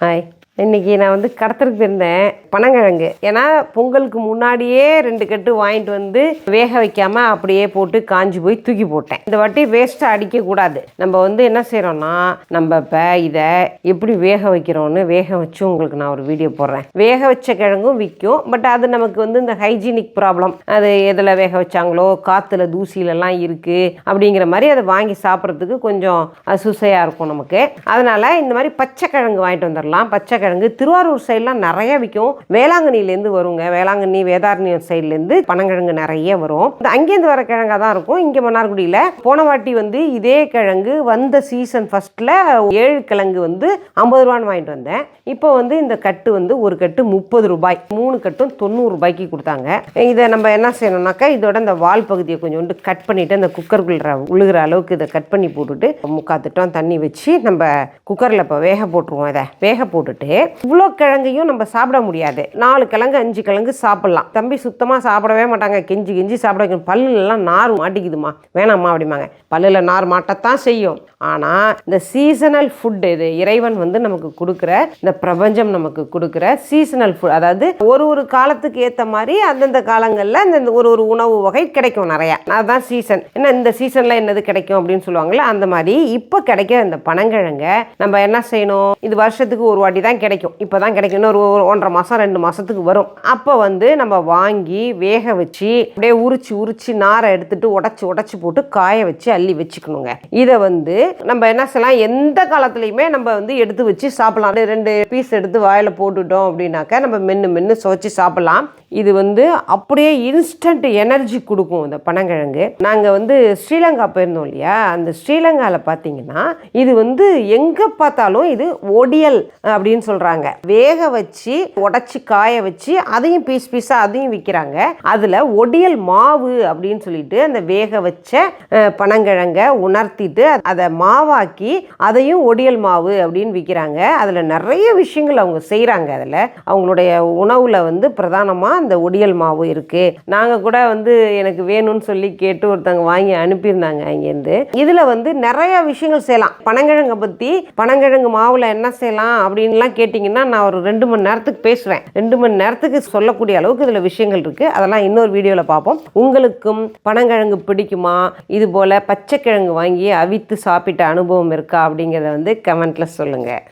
Hi. இன்றைக்கி நான் கடத்தலுக்கு போயிருந்தேன் பனங்கிழங்கு. ஏன்னா பொங்கலுக்கு முன்னாடியே 2 கட்டு வாங்கிட்டு வந்து வேக வைக்காமல் அப்படியே போட்டு காஞ்சி போய் தூக்கி போட்டேன். இந்த வாட்டி வேஸ்ட்டாக அடிக்கக்கூடாது. நம்ம என்ன செய்கிறோன்னா, நம்ம இப்போ இதை எப்படி வேக வைக்கிறோன்னு வேக வச்சு உங்களுக்கு நான் ஒரு வீடியோ போடுறேன். வேக வச்ச கிழங்கும் விற்கும். பட் அது நமக்கு இந்த ஹைஜீனிக் ப்ராப்ளம், அது எதில் வேக வச்சாங்களோ காற்றுல தூசிலெல்லாம் இருக்குது அப்படிங்கிற மாதிரி அதை வாங்கி சாப்பிட்றதுக்கு கொஞ்சம் சுசையாக இருக்கும் நமக்கு. அதனால் இந்த மாதிரி பச்சை கிழங்கு வாங்கிட்டு வந்துடலாம். பச்சை கிழங்கு திருவாரூர் சைட்லாம் நிறைய விற்கும். வேளாங்கண்ணிலேருந்து வருங்க. வேளாங்கண்ணி வேதாரண்யம் சைட்லேருந்து பனங்கிழங்கு நிறைய வரும். அங்கேருந்து வர கிழங்காக தான் இருக்கும். இங்கே மன்னார்குடியில் போன வாட்டி இதே கிழங்கு வந்த சீசன் ஃபர்ஸ்ட்டில் 7 கிழங்கு 50 ரூபான்னு வாங்கிட்டு வந்தேன். இப்போ இந்த கட்டு ஒரு கட்டு 30 ரூபாய், 3 கட்டும் 90 ரூபாய்க்கு கொடுத்தாங்க. இதை நம்ம என்ன செய்யணும்னாக்கா, இதோட இந்த வால் பகுதியை கொஞ்சோண்டு கட் பண்ணிவிட்டு அந்த குக்கருக்குள்ள உழுகிற அளவுக்கு இதை கட் பண்ணி போட்டுட்டு 3/4 திட்டம் தண்ணி வச்சு நம்ம குக்கரில் இப்போ வேக போட்டுருவோம். இதை வேக போட்டுட்டு இவ்வளோ கிழங்கையும் நம்ம சாப்பிட முடியாது. 4 கிழங்கு 5 கிழங்கு சாப்பிடலாம். தம்பி சுத்தமாக சாப்பிடவே மாட்டாங்க. கெஞ்சி சாப்பிட வைக்கணும். பல்லுலாம் நார் மாட்டிக்குதுமா, வேணாம்மா அப்படிம்பாங்க. பல்லில் நார் மாட்டத்தான் செய்யும். ஆனால் இந்த சீசனல் ஃபுட், இது இறைவன் நமக்கு கொடுக்குற, இந்த பிரபஞ்சம் நமக்கு கொடுக்குற சீசனல் ஃபுட். அதாவது ஒரு காலத்துக்கு ஏற்ற மாதிரி அந்தந்த காலங்களில் அந்த ஒரு உணவு வகை கிடைக்கும் நிறையா. அதுதான் சீசன். என்ன இந்த சீசனில் என்னது கிடைக்கும் அப்படின்னு சொல்லுவாங்கள்ல, அந்த மாதிரி இப்போ கிடைக்கிற இந்த பனங்கிழங்க நம்ம என்ன செய்யணும், இது வருஷத்துக்கு ஒரு வாட்டி தான் கிடைக்கும். இப்போ தான் கிடைக்கும். இன்னொரு 1.5 மாதம் 2 மாதத்துக்கு வரும். அப்போ நம்ம வாங்கி வேக வச்சு அப்படியே உரிச்சு நாரை எடுத்துட்டு உடச்சி போட்டு காய வச்சு அள்ளி வச்சுக்கணுங்க. இதை நம்ம என்ன செய்யலாம், எந்த காலத்துலையுமே நம்ம எடுத்து வச்சு சாப்பிடலாம். 2 பீஸ் எடுத்து வாயில் போட்டுட்டோம் அப்படின்னாக்கா நம்ம மென்று சுவைச்சு சாப்பிடலாம். இது அப்படியே இன்ஸ்டன்ட் எனர்ஜி கொடுக்கும் இந்த பனங்கிழங்கு. நாங்கள் ஸ்ரீலங்கா போயிருந்தோம் இல்லையா, அந்த ஸ்ரீலங்காவில் பார்த்தீங்கன்னா இது எங்கே பார்த்தாலும் இது ஒடியல் அப்படின்னு சொல்கிறாங்க. வேக வச்சு உடச்சி காய வச்சு அதையும் பீஸாக அதையும் விற்கிறாங்க. அதில் ஒடியல் மாவு அப்படின்னு சொல்லிட்டு அந்த வேக வச்ச பனங்கிழங்க உணர்த்திட்டு அதை மாவாக்கி அதையும் ஒடியல் மாவு அப்படின்னு விற்கிறாங்க. அதில் நிறைய விஷயங்கள் அவங்க செய்கிறாங்க. அதில் அவங்களுடைய உணவில் பிரதானமாக அந்த ஒடியல் மாவு இருக்குது. நாங்கள் கூட எனக்கு வேணும்னு சொல்லி கேட்டு ஒருத்தவங்க வாங்கி அனுப்பியிருந்தாங்க அங்கேருந்து. இதில் நிறைய விஷயங்கள் செய்யலாம். பனங்கிழங்கை பற்றி, பனங்கிழங்கு மாவில் என்ன செய்யலாம் அப்படின்லாம் கேட்டிங்கன்னா நான் ஒரு 2 மணி நேரத்துக்கு பேசுவேன். 2 மணி நேரத்துக்கு சொல்லக்கூடிய அளவுக்கு இதில் விஷயங்கள் இருக்குது. அதெல்லாம் இன்னொரு வீடியோவில் பார்ப்போம். உங்களுக்கும் பனங்கிழங்கு பிடிக்குமா, இது போல் பச்சை கிழங்கு வாங்கி அவித்து சாப்பிட்ட அனுபவம் இருக்கா அப்படிங்கிறத கமெண்ட்டில் சொல்லுங்கள்.